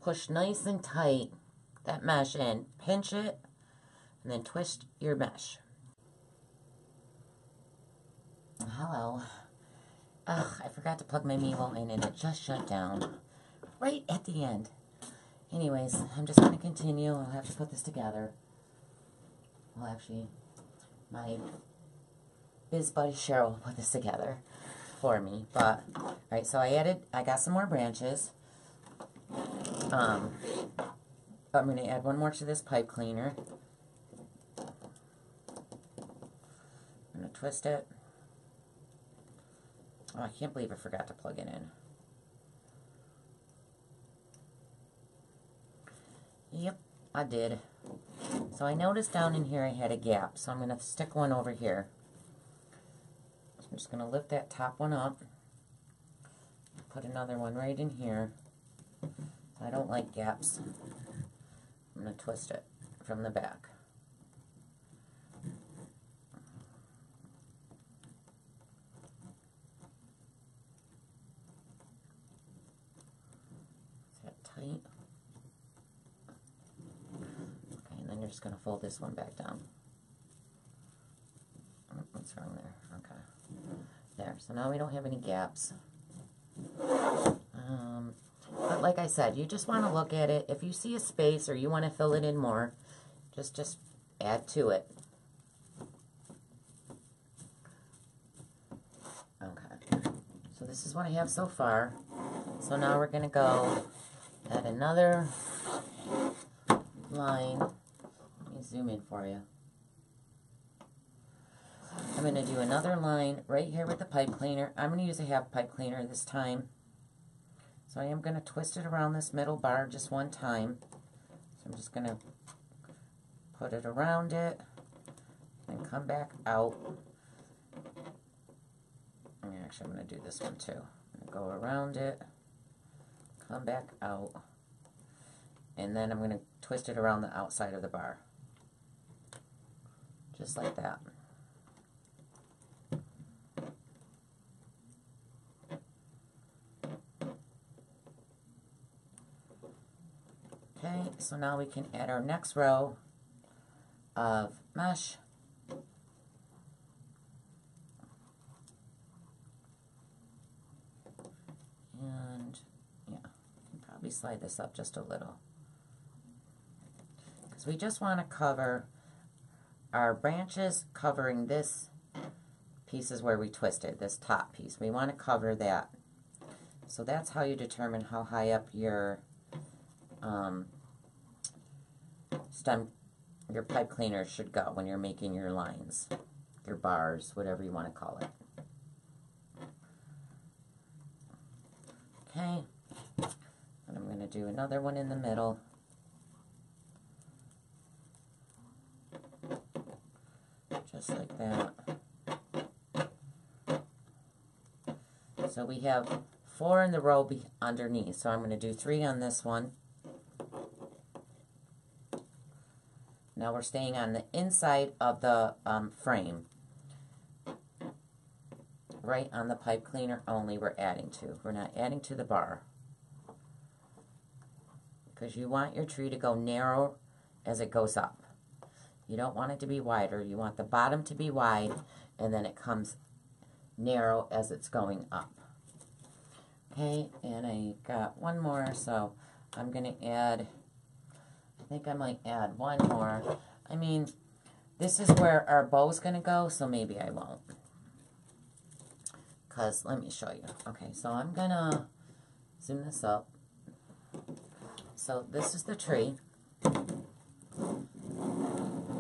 push nice and tight that mesh in, pinch it, and then twist your mesh. Hello. Ugh, I forgot to plug my Mevo in and it just shut down right at the end. Anyways, I'm just going to continue. I'll have to put this together. Well, actually, my biz buddy Cheryl will put this together for me. But, alright, so I got some more branches. I'm going to add one more to this pipe cleaner. I'm going to twist it. Oh, I can't believe I forgot to plug it in. Yep, I did. So I noticed down in here I had a gap, so I'm going to stick one over here. So I'm just going to lift that top one up. Put another one right in here. I don't like gaps. I'm going to twist it from the back. Tight. Okay, and then you're just going to fold this one back down. Oh, what's wrong there? Okay. There. So now we don't have any gaps. But like I said, you just want to look at it. If you see a space or you want to fill it in more, just add to it. Okay. So this is what I have so far. So now we're going to go add another line. Let me zoom in for you. I'm going to do another line right here with the pipe cleaner. I'm going to use a half pipe cleaner this time. So I am going to twist it around this middle bar just one time. So I'm just going to put it around it and come back out. And actually, I'm going to do this one too. I'm going to go around it, come back out, and then I'm going to twist it around the outside of the bar. Just like that. Okay, so now we can add our next row of mesh. And yeah, I can probably slide this up just a little. Because we just want to cover our branches covering this piece is where we twisted, this top piece. We want to cover that. So that's how you determine how high up your stem your pipe cleaner should go when you're making your lines, your bars, whatever you want to call it. Okay, and I'm going to do another one in the middle. Just like that. So we have 4 in the row underneath, so I'm going to do 3 on this one. Now we're staying on the inside of the frame. Right on the pipe cleaner only we're adding to. We're not adding to the bar. Because you want your tree to go narrow as it goes up. You don't want it to be wider. You want the bottom to be wide, and then it comes narrow as it's going up. Okay, and I got one more, so I'm going to add, I think I might add one more. I mean, this is where our bow's going to go, so maybe I won't. Because, let me show you. Okay, so I'm going to zoom this up. So this is the tree.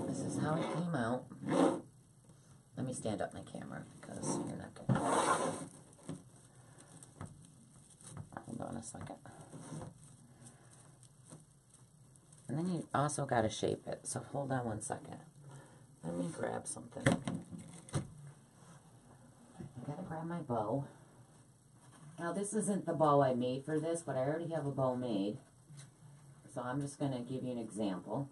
This is how it came out. Let me stand up my camera because you're not going to... Hold on a second. And then you also got to shape it. So hold on one second. Let me grab something. I got to grab my bow. Now this isn't the bow I made for this, but I already have a bow made. So I'm just going to give you an example.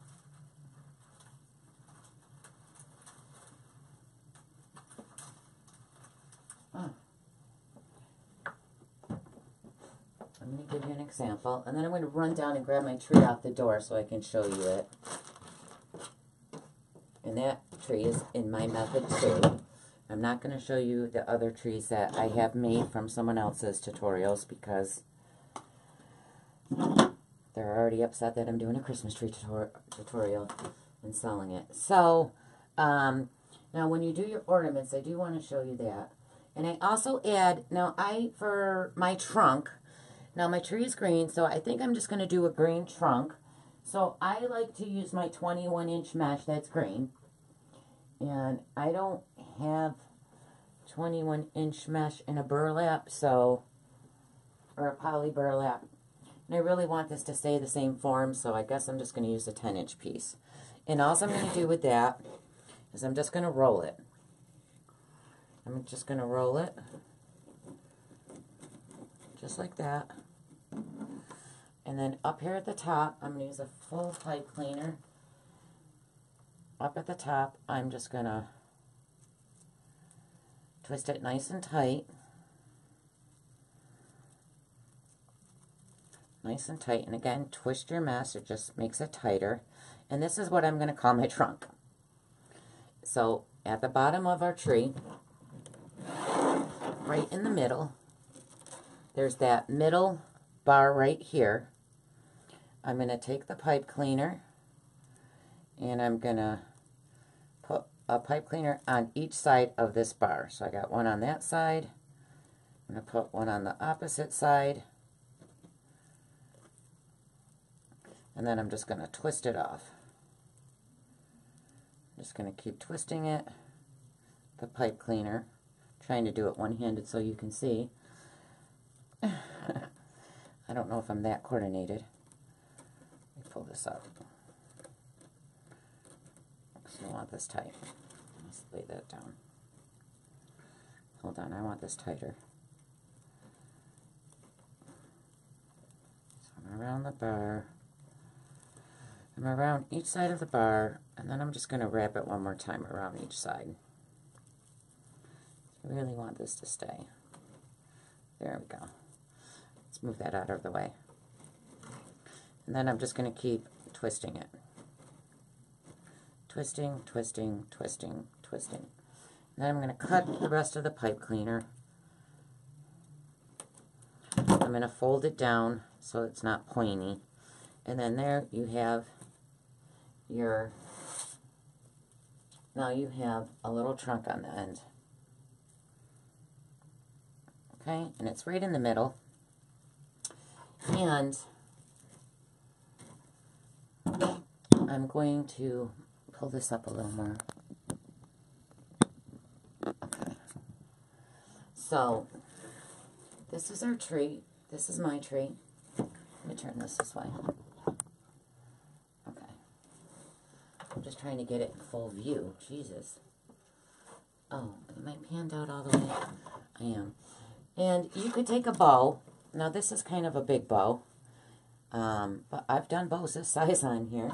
I'm going to give you an example, and then I'm going to run down and grab my tree out the door so I can show you it. And that tree is in my method too. I'm not going to show you the other trees that I have made from someone else's tutorials because they're already upset that I'm doing a Christmas tree tutorial and selling it. So, now when you do your ornaments, I do want to show you that. And I also add, for my trunk, now my tree is green, so I think I'm just going to do a green trunk. So I like to use my 21-inch mesh that's green. And I don't have 21-inch mesh in a burlap, or a poly burlap. And I really want this to stay the same form, so I guess I'm just going to use a 10-inch piece. And all I'm going to do with that is I'm just going to roll it. I'm just going to roll it. Just like that. And then up here at the top, I'm going to use a full pipe cleaner. Up at the top, I'm just going to twist it nice and tight. Nice and tight. And again, twist your mesh. It just makes it tighter. And this is what I'm going to call my trunk. So, at the bottom of our tree, right in the middle, there's that middle bar right here. I'm going to take the pipe cleaner and I'm going to put a pipe cleaner on each side of this bar. So I got one on that side. I'm going to put one on the opposite side. And then I'm just going to twist it off. I'm just going to keep twisting it. The pipe cleaner. Trying to do it one-handed so you can see. I don't know if I'm that coordinated. Let me pull this up. So I want this tight. Let's lay that down. Hold on, I want this tighter. So I'm around the bar. I'm around each side of the bar, and then I'm just going to wrap it one more time around each side. I really want this to stay. There we go. Let's move that out of the way. And then I'm just going to keep twisting it. Twisting, twisting, twisting, twisting. And then I'm going to cut the rest of the pipe cleaner. I'm going to fold it down so it's not pointy. And then there you have your, now you have a little trunk on the end. Okay, and it's right in the middle. And I'm going to pull this up a little more. Okay. So, this is our tree. This is my tree. Let me turn this way. Okay. I'm just trying to get it in full view. Jesus. Oh, am I panned out all the way? I am. And you could take a bow. Now, this is kind of a big bow. But I've done bows this size on here.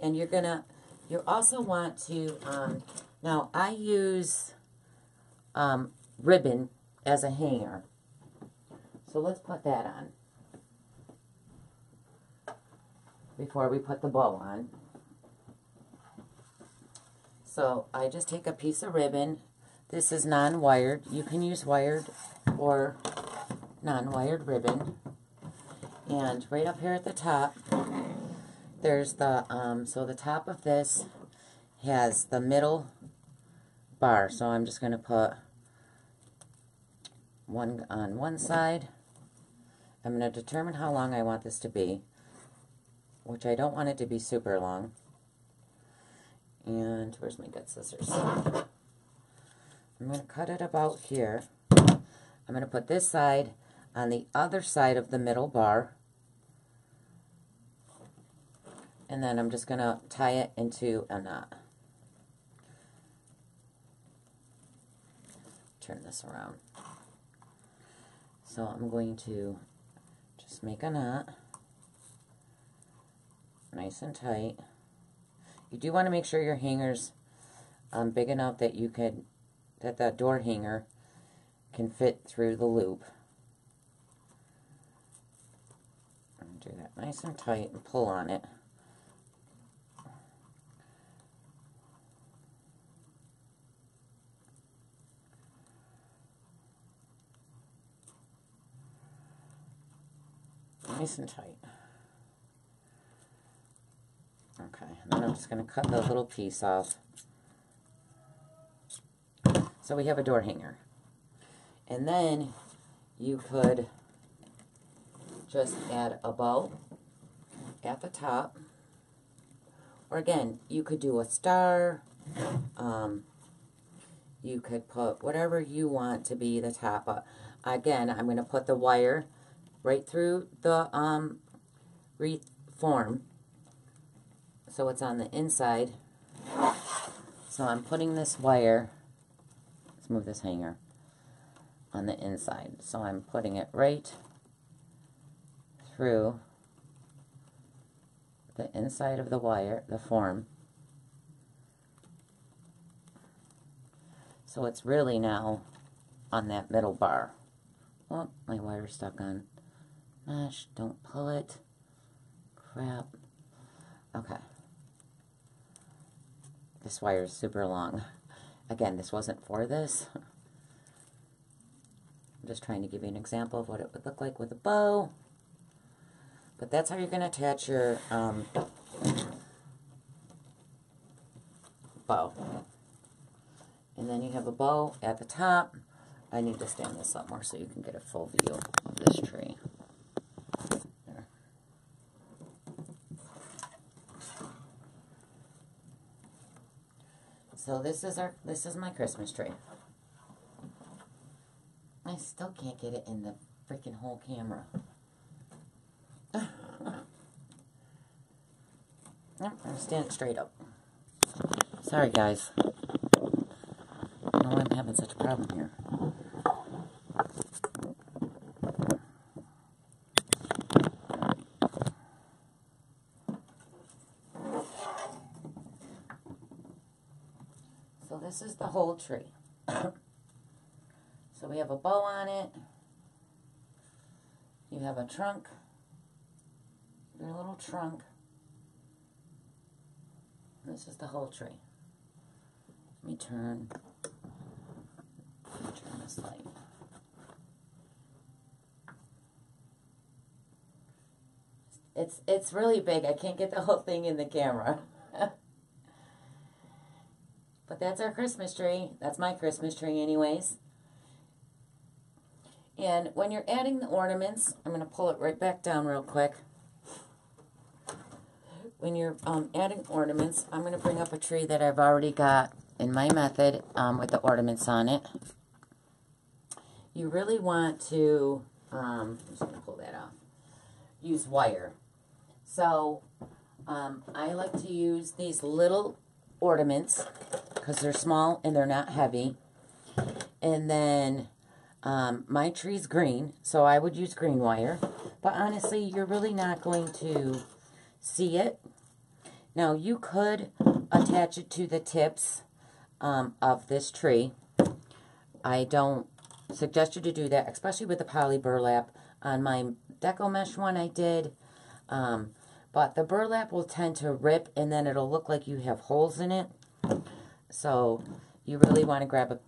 And you also want to, now I use ribbon as a hanger. So let's put that on before we put the bow on. So I just take a piece of ribbon. This is non-wired. You can use wired or non-wired ribbon. And right up here at the top, there's the, so the top of this has the middle bar. So I'm just going to put one on one side. I'm going to determine how long I want this to be, which I don't want it to be super long. And where's my good scissors? I'm going to cut it about here. I'm going to put this side on the other side of the middle bar. And then I'm just going to tie it into a knot. Turn this around. So I'm going to just make a knot. Nice and tight. You do want to make sure your hanger's big enough that you could, that door hanger can fit through the loop. And do that nice and tight and pull on it. Nice and tight. Okay, and then I'm just going to cut the little piece off. So we have a door hanger. And then you could just add a bow at the top. Or again, you could do a star. You could put whatever you want to be the top. Again, I'm going to put the wire right through the wreath form, so it's on the inside. So I'm putting this wire, let's move this hanger, on the inside. So I'm putting it right through the inside of the wire, the form. So it's really now on that middle bar. Oh, my wire's stuck on. Gosh, don't pull it. Crap. Okay. This wire is super long. Again, this wasn't for this. I'm just trying to give you an example of what it would look like with a bow. But that's how you're going to attach your bow. And then you have a bow at the top. I need to stand this up more so you can get a full view of this tree. There. So this is my Christmas tree. I still can't get it in the freaking whole camera. Nope, I'm standing straight up. Sorry, guys. I don't know why I'm having such a problem here. So this is the whole tree. So we have a bow on it. You have a trunk. Your little trunk. This is the whole tree. Let me turn this light. It's really big. I can't get the whole thing in the camera. But that's our Christmas tree. That's my Christmas tree anyways. And when you're adding the ornaments, I'm going to pull it right back down real quick. when you're adding ornaments, I'm going to bring up a tree that I've already got in my method with the ornaments on it. You really want to, I'm just going to pull that off, use wire. So I like to use these little ornaments because they're small and they're not heavy. And then my tree's green, so I would use green wire. But honestly, you're really not going to see it. Now, you could attach it to the tips of this tree. I don't suggest you to do that, especially with the poly burlap. On my Deco Mesh one I did, but the burlap will tend to rip and then it'll look like you have holes in it. So you really want to grab a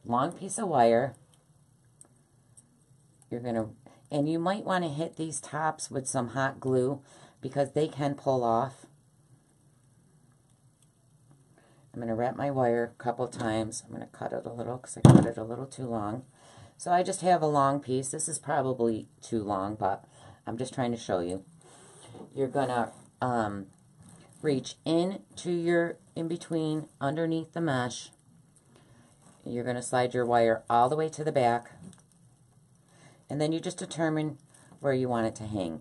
long piece of wire. And you might want to hit these tops with some hot glue because they can pull off. I'm going to wrap my wire a couple times. I'm going to cut it a little because I cut it a little too long. So I just have a long piece. This is probably too long, but I'm just trying to show you. You're going to reach into your in-between underneath the mesh. You're going to slide your wire all the way to the back. And then you just determine where you want it to hang.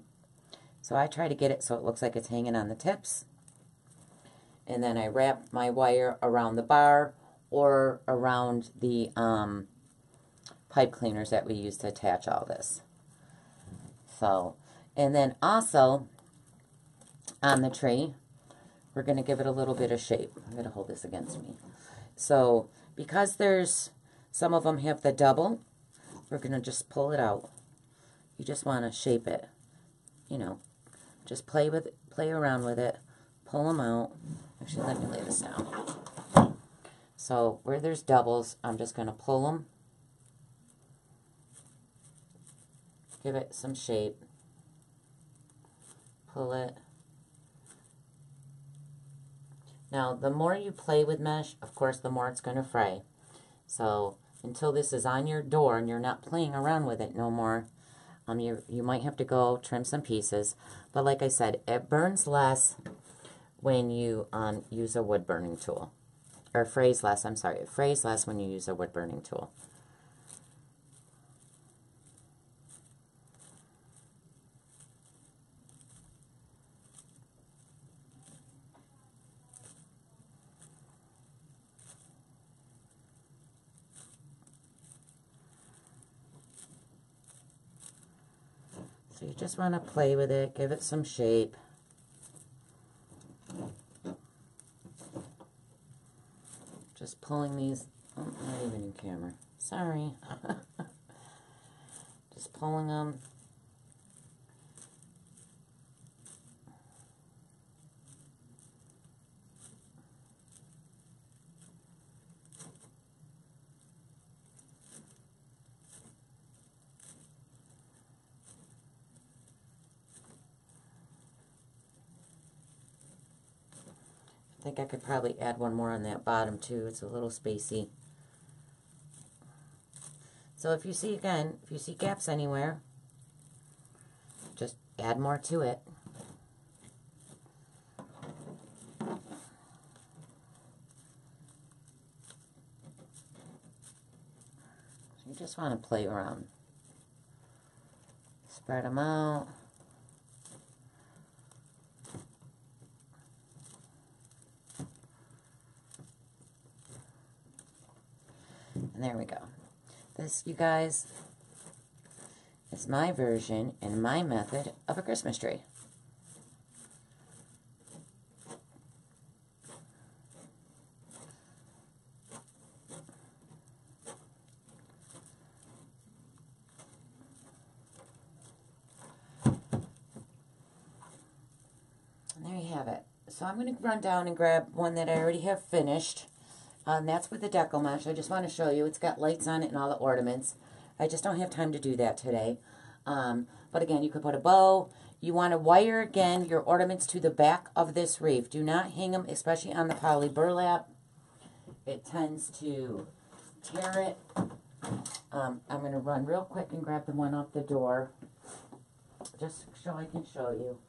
So I try to get it so it looks like it's hanging on the tips. And then I wrap my wire around the bar or around the pipe cleaners that we use to attach all this. So, and then also on the tree, we're going to give it a little bit of shape. I'm going to hold this against me. So, because some of them have the double, we're going to just pull it out. You just want to shape it. You know, just play around with it. Pull them out. Actually, let me lay this down. So, where there's doubles, I'm just going to pull them. Give it some shape. Pull it. Now, the more you play with mesh, of course, the more it's going to fray. So, until this is on your door and you're not playing around with it no more, you might have to go trim some pieces. But like I said, it burns less when you use a wood burning tool. Or frays less, I'm sorry. It frays less when you use a wood burning tool. So you just want to play with it, give it some shape. Just pulling these, oh, not even in camera, sorry. Just pulling them. I think I could probably add one more on that bottom too. It's a little spacey. So if you see gaps anywhere, just add more to it. You just want to play around. Spread them out. And there we go. This, you guys, is my version and my method of a Christmas tree. And there you have it. So I'm going to run down and grab one that I already have finished. That's with the Deco Mesh. I just want to show you. It's got lights on it and all the ornaments. I just don't have time to do that today. But again, you could put a bow. You want to wire, again, your ornaments to the back of this wreath. Do not hang them, especially on the poly burlap. It tends to tear it. I'm going to run real quick and grab the one off the door. Just so I can show you.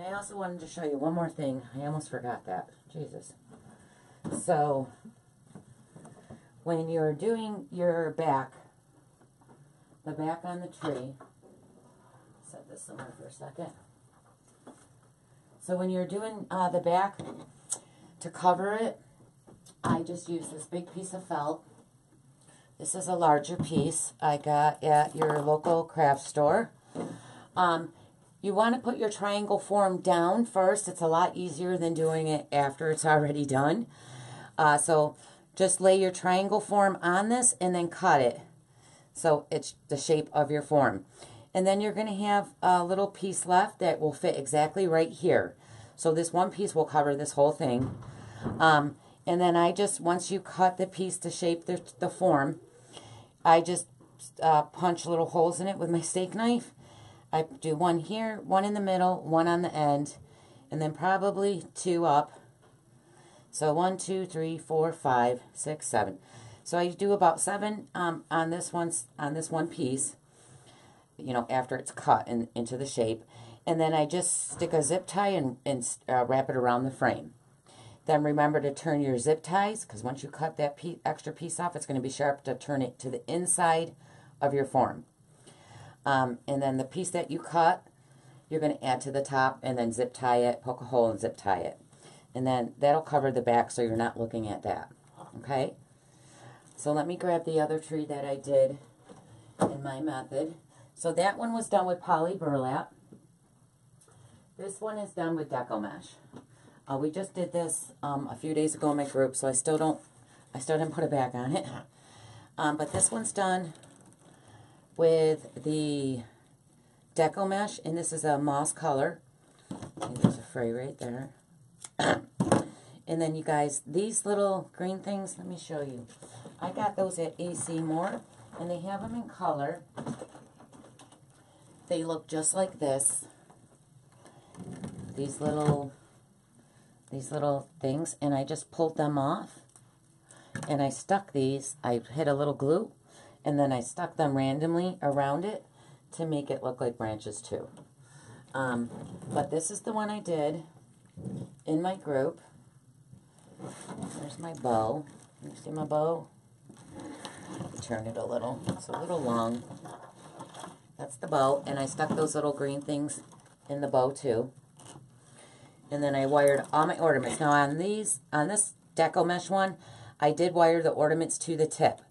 I also wanted to show you one more thing. I almost forgot that. Jesus. So, when you're doing your back, the back on the tree, set this somewhere for a second. So when you're doing the back, to cover it, I just use this big piece of felt. This is a larger piece I got at your local craft store. You want to put your triangle form down first. It's a lot easier than doing it after it's already done. So just lay your triangle form on this and then cut it so it's the shape of your form. And then you're going to have a little piece left that will fit exactly right here. So this one piece will cover this whole thing. And then I just, once you cut the piece to shape the form, I just punch little holes in it with my steak knife. I do one here, one in the middle, one on the end, and then probably two up. So 1, 2, 3, 4, 5, 6, 7. So I do about 7 on this one piece, you know, after it's cut into the shape. And then I just stick a zip tie and wrap it around the frame. Then remember to turn your zip ties, because once you cut that extra piece off, it's going to be sharp to turn it to the inside of your form. And then the piece that you cut, you're going to add to the top and then zip tie it, poke a hole and zip tie it. And then that'll cover the back so you're not looking at that. Okay? So let me grab the other tree that I did in my method. So that one was done with poly burlap. This one is done with deco mesh. We just did this a few days ago in my group, so I still didn't put it back on it. But this one's done with the deco mesh, and this is a moss color. I think there's a fray right there. And then you guys, these little green things, let me show you. I got those at AC Moore, and they have them in color. They look just like this. These little things, and I just pulled them off, and I stuck these. I hit a little glue, and then I stuck them randomly around it to make it look like branches too. But this is the one I did in my group. There's my bow. Can you see my bow? Turn it a little. It's a little long. That's the bow, and I stuck those little green things in the bow too. And then I wired all my ornaments. Now on this deco mesh one, I did wire the ornaments to the tip,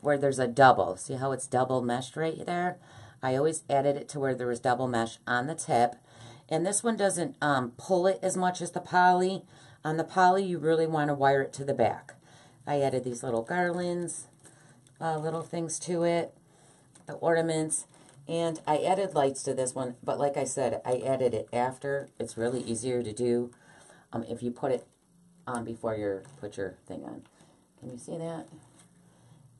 where there's a double. See how it's double meshed right there? I always added it to where there was double mesh on the tip. And this one doesn't pull it as much as the poly. On the poly, you really want to wire it to the back. I added these little garlands, little things to it, the ornaments. And I added lights to this one, but like I said, I added it after. It's really easier to do if you put it on before you put your thing on. Can you see that?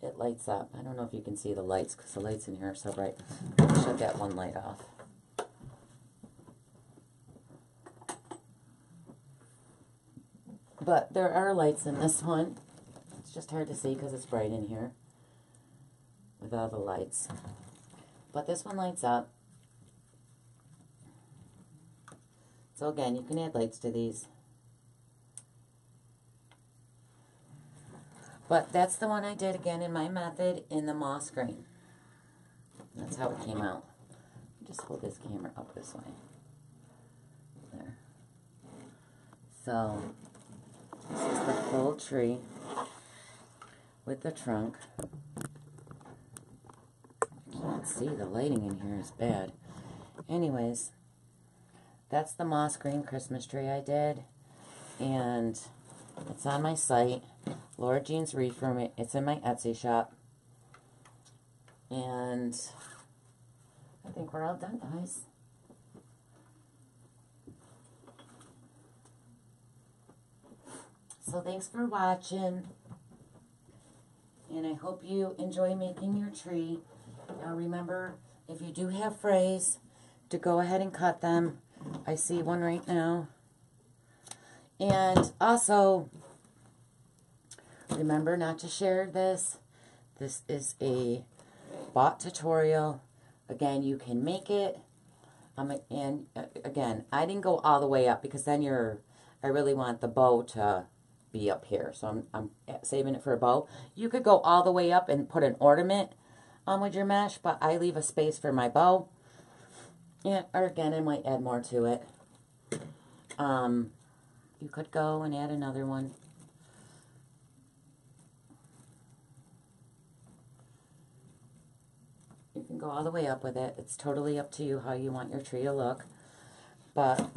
It lights up. I don't know if you can see the lights because the lights in here are so bright. Shut that one light off. But there are lights in this one. It's just hard to see because it's bright in here with all the lights. But this one lights up. So again, you can add lights to these. But that's the one I did again in my method in the moss green. That's how it came out. Just hold this camera up this way. There. So, this is the full tree with the trunk. Can't see, the lighting in here is bad. Anyways, that's the moss green Christmas tree I did, and it's on my site, Laura Jean's Wreath Room. It's in my Etsy shop, and I think we're all done, guys. So thanks for watching, and I hope you enjoy making your tree. Now remember, if you do have frays, to go ahead and cut them. I see one right now. And also, remember not to share this. This is a bought tutorial. Again, you can make it. And again, I didn't go all the way up because then I really want the bow to be up here. So I'm saving it for a bow. You could go all the way up and put an ornament with your mesh, but I leave a space for my bow. Yeah, or again, I might add more to it. You could go and add another one. You can go all the way up with it. It's totally up to you how you want your tree to look. But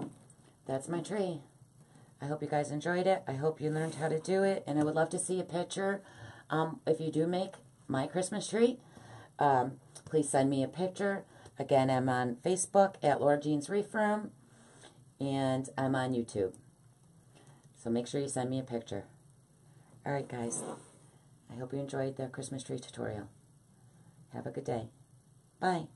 that's my tree. I hope you guys enjoyed it. I hope you learned how to do it. And I would love to see a picture. If you do make my Christmas tree, please send me a picture. Again, I'm on Facebook at Laura Jean's Reef Room. And I'm on YouTube. So make sure you send me a picture. Alright guys. I hope you enjoyed the Christmas tree tutorial. Have a good day. Bye.